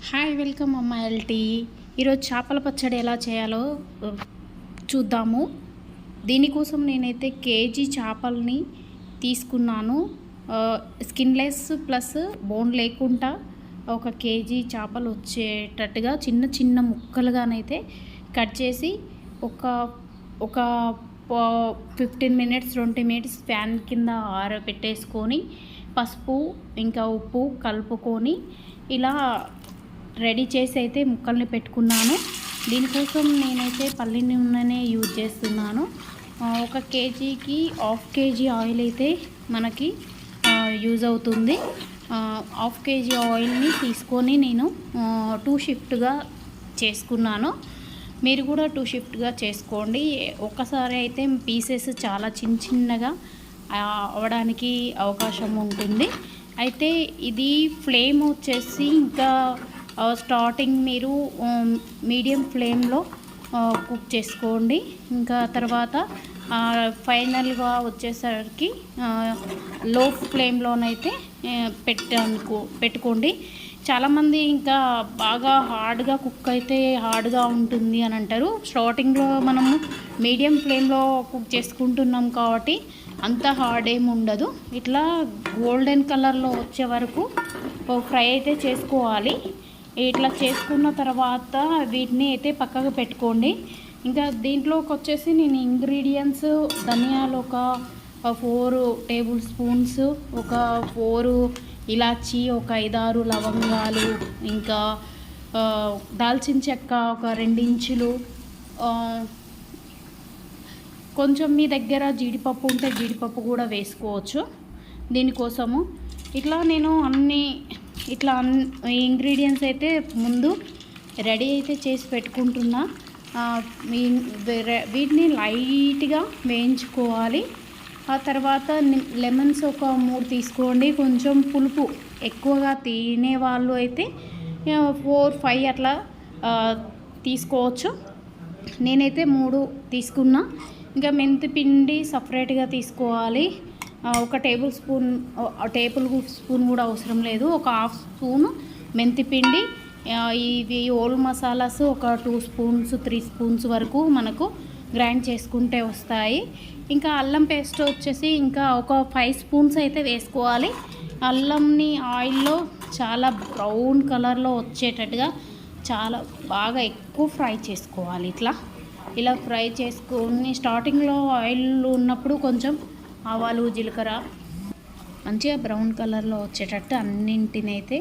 Hi welcome అమ్మ LT. ఈరోజు చేపల పచ్చడి ఎలా చేయాలో చూద్దాము. దీనికోసం నేనైతే కేజీ చేపల్ని తీసుకున్నాను. స్కిన్లెస్ ప్లస్ బోన్ లేకుండా ఒక కేజీ చేపలు వచ్చేటట్టుగా చిన్న చిన్న ముక్కలుగానైతే కట్ చేసి ఒక ఒక 15 మినిట్స్ 20 మినిట్స్ ఫ్యాన్ కింద ఆరబెట్టేసుకొని పసుపు ఇంకా ఉప్పు కలుపుకొని ఇలా రెడీ చేసి అయితే ముక్కల్ని పెట్టుకున్నాను. దీనికోసం నేనైతే పల్లి నూనెనే యూజ్ చేస్తున్నాను. ఒక కేజీకి హాఫ్ కేజీ ఆయిల్ అయితే మనకి యూజ్ అవుతుంది. హాఫ్ కేజీ ఆయిల్ని తీసుకొని నేను 2 షిఫ్ట్గా చేసుకున్నాను. మీరు కూడా 2 షిఫ్ట్గా చేసుకోండి. ఒక్కసారి అయితే పీసెస్ చాలా చిన్నగా అవడానికి అవకాశం ఉంటుంది. అయితే ఇది ఫ్లేమ్ వచ్చేసి ఇంకా స్టార్టింగ్ మీరు మీడియం ఫ్లేమ్లో కుక్ చేసుకోండి. ఇంకా తర్వాత ఫైనల్గా వచ్చేసరికి లో ఫ్లేమ్లోనైతే పెట్టుకోండి. చాలామంది ఇంకా బాగా హార్డ్గా కుక్ అయితే హార్డ్గా ఉంటుంది అని అంటారు. స్టార్టింగ్లో మనము మీడియం ఫ్లేమ్లో కుక్ చేసుకుంటున్నాం కాబట్టి అంత హార్డ్ ఏమి ఉండదు. ఇట్లా గోల్డెన్ కలర్లో వచ్చే వరకు ఫ్రై అయితే చేసుకోవాలి. ఇట్లా చేసుకున్న తర్వాత వీటిని అయితే పక్కకు పెట్టుకోండి. ఇంకా దీంట్లోకి వచ్చేసి నేను ఇంగ్రీడియంట్స్ ధనియాలు ఒక 4 టేబుల్ స్పూన్స్, ఒక 4 ఇలాచీ, ఒక 5-6 లవంగాలు, ఇంకా దాల్చిన చెక్క ఒక 2 ఇంచులు, కొంచెం మీ దగ్గర జీడిపప్పు ఉంటే జీడిపప్పు కూడా వేసుకోవచ్చు దీనికోసము. ఇట్లా నేను ఇట్లా ఇంగ్రీడియంట్స్ అయితే ముందు రెడీ అయితే చేసి పెట్టుకుంటున్నా. వీటిని లైట్గా వేయించుకోవాలి. ఆ తర్వాత లెమన్స్ ఒక 3 తీసుకోండి. కొంచెం పులుపు ఎక్కువగా తినేవాళ్ళు అయితే 4-5 అట్లా తీసుకోవచ్చు. నేనైతే 3 తీసుకున్నా. ఇంకా మెంతి పిండి సపరేట్గా తీసుకోవాలి. ఒక టేబుల్ స్పూన్ కూడా అవసరం లేదు. ఒక హాఫ్ స్పూన్ మెంతిపిండి. ఇవి ఓల్ మసాలాస్ ఒక 2 స్పూన్స్ 3 స్పూన్స్ వరకు మనకు గ్రైండ్ చేసుకుంటే వస్తాయి. ఇంకా అల్లం పేస్ట్ వచ్చేసి ఇంకా ఒక 5 స్పూన్స్ అయితే వేసుకోవాలి. అల్లంని ఆయిల్లో చాలా బ్రౌన్ కలర్లో వచ్చేటట్టుగా చాలా బాగా ఎక్కువ ఫ్రై చేసుకోవాలి. ఇలా ఫ్రై చేసుకొని స్టార్టింగ్లో ఆయిల్ ఉన్నప్పుడు కొంచెం ఆవాలు జీలకర్ర మంచిగా బ్రౌన్ కలర్లో వచ్చేటట్టు అన్నింటినైతే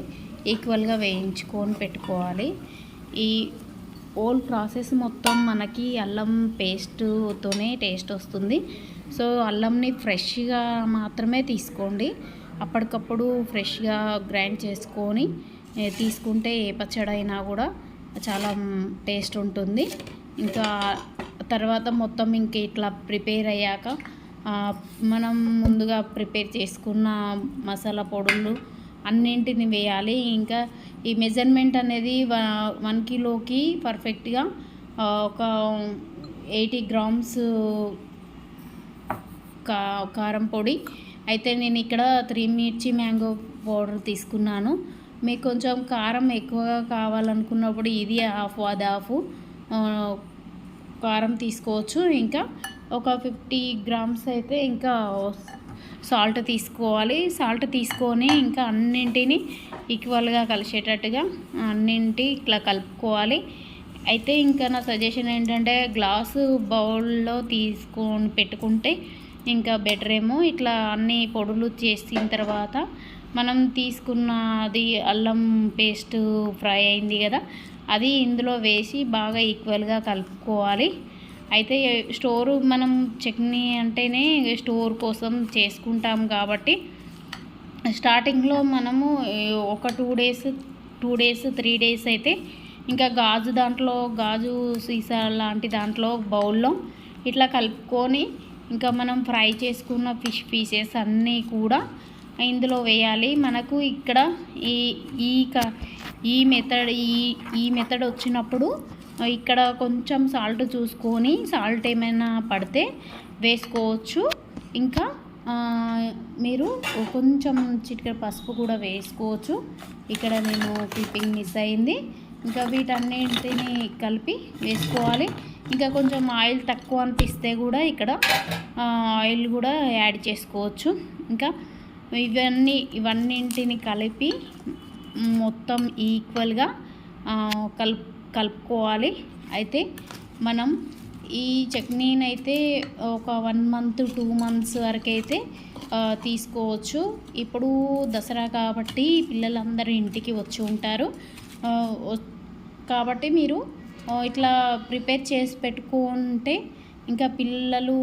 ఈక్వల్గా వేయించుకొని పెట్టుకోవాలి. ఈ హోల్ ప్రాసెస్ మొత్తం మనకి అల్లం పేస్ట్తోనే టేస్ట్ వస్తుంది. సో అల్లంని ఫ్రెష్గా మాత్రమే తీసుకోండి. అప్పటికప్పుడు ఫ్రెష్గా గ్రైండ్ చేసుకొని తీసుకుంటే ఏ పచ్చడైనా కూడా చాలా టేస్ట్ ఉంటుంది. ఇంకా తర్వాత మొత్తం ఇంక ఇట్లా ప్రిపేర్ అయ్యాక మనం ముందుగా ప్రిపేర్ చేసుకున్న మసాలా పొడులు అన్నింటిని వేయాలి. ఇంకా ఈ మెజర్మెంట్ అనేది 1 కిలోకి పర్ఫెక్ట్గా ఒక 80 గ్రామ్స్ కారం పొడి అయితే నేను ఇక్కడ 3 మిర్చి మ్యాంగో పౌడర్ తీసుకున్నాను. మీకు కొంచెం కారం ఎక్కువగా కావాలనుకున్నప్పుడు ఇది హాఫ్ కారం తీసుకోవచ్చు. ఇంకా ఒక 50 గ్రామ్స్ అయితే ఇంకా సాల్ట్ తీసుకోవాలి. సాల్ట్ తీసుకొని ఇంకా అన్నింటినీ ఈక్వల్గా కలిసేటట్టుగా ఇట్లా కలుపుకోవాలి. అయితే ఇంకా నా సజెషన్ ఏంటంటే గ్లాసు బౌల్లో తీసుకొని పెట్టుకుంటే ఇంకా బెటర్ ఏమో. ఇట్లా అన్ని పొడులు చేసిన తర్వాత మనం తీసుకున్నది అల్లం పేస్ట్ ఫ్రై అయింది కదా, అది ఇందులో వేసి బాగా ఈక్వల్గా కలుపుకోవాలి. అయితే మనం చట్నీ అంటేనే స్టోర్ కోసం చేసుకుంటాం కాబట్టి స్టార్టింగ్లో మనము ఒక 2 డేస్ 3 డేస్ అయితే ఇంకా గాజు సీసా లాంటి దాంట్లో బౌల్లో ఇట్లా కలుపుకొని ఇంకా మనం ఫ్రై చేసుకున్న ఫిష్ పీసెస్ అన్నీ కూడా ఇందులో వేయాలి. మనకు ఇక్కడ ఈ మెథడ్ వచ్చినప్పుడు ఇక్కడ కొంచెం సాల్ట్ చూసుకొని సాల్ట్ ఏమైనా పడితే వేసుకోవచ్చు. ఇంకా మీరు కొంచెం చిటికెడు పసుపు కూడా వేసుకోవచ్చు. ఇక్కడ నేను క్లిప్పింగ్ మిస్ అయింది. ఇంకా వీటన్నింటిని కలిపి వేసుకోవాలి. ఇంకా కొంచెం ఆయిల్ తక్కువ అనిపిస్తే కూడా ఇక్కడ ఆయిల్ కూడా యాడ్ చేసుకోవచ్చు. ఇంకా ఇవన్నింటిని కలిపి మొత్తం ఈక్వల్గా కలుపుకోవాలి. అయితే మనం ఈ చట్నీని అయితే ఒక 1 month 2 months వరకు అయితే తీసుకోవచ్చు. ఇప్పుడు దసరా కాబట్టి పిల్లలందరూ ఇంటికి వచ్చి ఉంటారు కాబట్టి మీరు ఇట్లా ప్రిపేర్ చేసి పెట్టుకుంటే ఇంకా పిల్లలు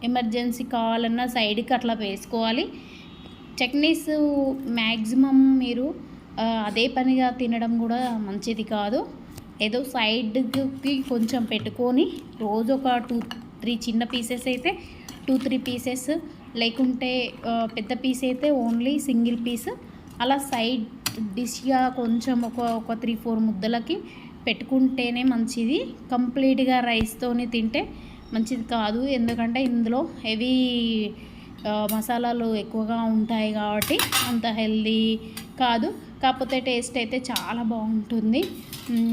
ఎమర్జెన్సీ కావాలన్నా సైడ్కి అట్లా వేసుకోవాలి. చట్నీస్ మ్యాక్సిమం మీరు అదే పనిగా తినడం కూడా మంచిది కాదు. ఏదో సైడ్కి కొంచెం పెట్టుకొని రోజు ఒక 2-3 చిన్న పీసెస్ అయితే 2-3 పీసెస్, లేకుంటే పెద్ద పీస్ అయితే ఓన్లీ సింగిల్ పీస్ అలా సైడ్ డిష్గా కొంచెం ఒక 3-4 ముద్దలకి పెట్టుకుంటేనే మంచిది. కంప్లీట్గా రైస్తోనే తింటే మంచిది కాదు. ఎందుకంటే ఇందులో హెవీ మసాలాలు ఎక్కువగా ఉంటాయి కాబట్టి అంత హెల్దీ కాదు. కాకపోతే టేస్ట్ అయితే చాలా బాగుంటుంది.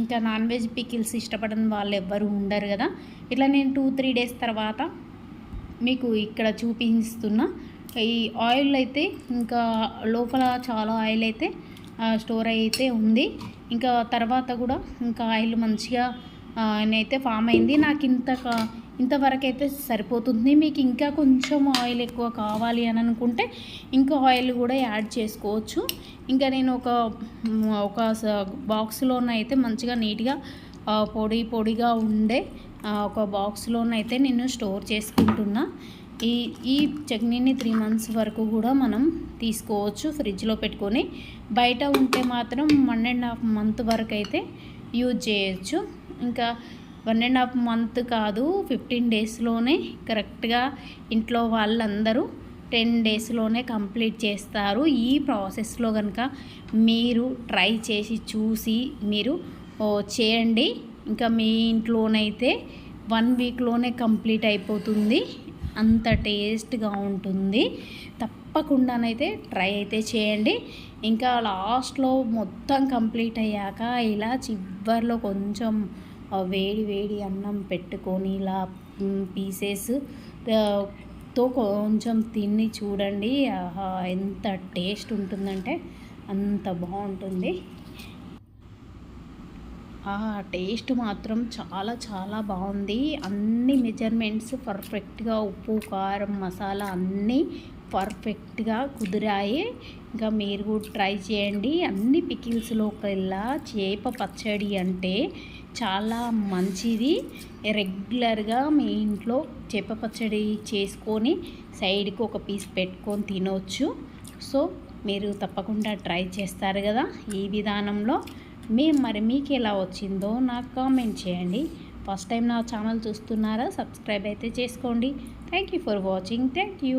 ఇంకా నాన్ వెజ్ పికిల్స్ ఇష్టపడని వాళ్ళు ఎవ్వరు ఉండరు కదా. ఇట్లా నేను 2-3 days తర్వాత మీకు ఇక్కడ చూపిస్తున్నా. ఈ ఆయిల్ అయితే ఇంకా లోపల చాలా ఆయిల్ అయితే స్టోర్ అయితే ఉంది. ఇంకా తర్వాత కూడా ఇంకా ఆయిల్ మంచిగా అయితే ఫామ్ అయింది. నాకు ఇంతవరకు అయితే సరిపోతుంది. మీకు ఇంకా కొంచెం ఆయిల్ ఎక్కువ కావాలి అని అనుకుంటే ఇంకా ఆయిల్ కూడా యాడ్ చేసుకోవచ్చు. ఇంకా నేను ఒక బాక్స్లోనైతే మంచిగా నీట్గా పొడిగా ఉండే ఒక బాక్స్లోనైతే నేను స్టోర్ చేసుకుంటున్నా. ఈ చట్నీని 3 months వరకు కూడా మనం తీసుకోవచ్చు ఫ్రిడ్జ్లో పెట్టుకొని. బయట ఉంటే మాత్రం 1.5 month వరకు అయితే యూజ్ చేయొచ్చు. ఇంకా 1.5 month కాదు, 15 daysలోనే కరెక్ట్గా ఇంట్లో వాళ్ళందరూ 10 daysలోనే కంప్లీట్ చేస్తారు. ఈ ప్రాసెస్లో కనుక మీరు ట్రై చేసి చూసి మీరు చేయండి. ఇంకా మీ ఇంట్లోనైతే 1 weekలోనే కంప్లీట్ అయిపోతుంది. అంత టేస్ట్గా ఉంటుంది. తప్పకుండానైతే ట్రై అయితే చేయండి. ఇంకా లాస్ట్లో మొత్తం కంప్లీట్ అయ్యాక ఇలా చివర్లో కొంచెం వేడి అన్నం పెట్టుకొని ఇలా పీసెస్తో కొంచెం తిని చూడండి. ఎంత టేస్ట్ ఉంటుందంటే అంత బాగుంటుంది. ఆ టేస్ట్ మాత్రం చాలా బాగుంది. అన్ని మెజర్మెంట్స్ పర్ఫెక్ట్గా, ఉప్పు, కారం, మసాలా అన్నీ పర్ఫెక్ట్గా కుదిరాయి. ఇంకా మీరు కూడా ట్రై చేయండి. అన్ని పికిల్స్లోకెల్లా చేప పచ్చడి అంటే చాలా మంచిది. రెగ్యులర్గా మీ ఇంట్లో చేప పచ్చడి చేసుకొని సైడ్కి ఒక పీస్ పెట్టుకొని తినవచ్చు. సో మీరు తప్పకుండా ట్రై చేస్తారు కదా ఈ విధానంలో. మరి మీకు ఎలా వచ్చిందో నాకు కామెంట్ చేయండి. ఫస్ట్ టైం నా ఛానల్ చూస్తున్నారా? సబ్స్క్రైబ్ అయితే చేసుకోండి. Thank you for watching. Thank you.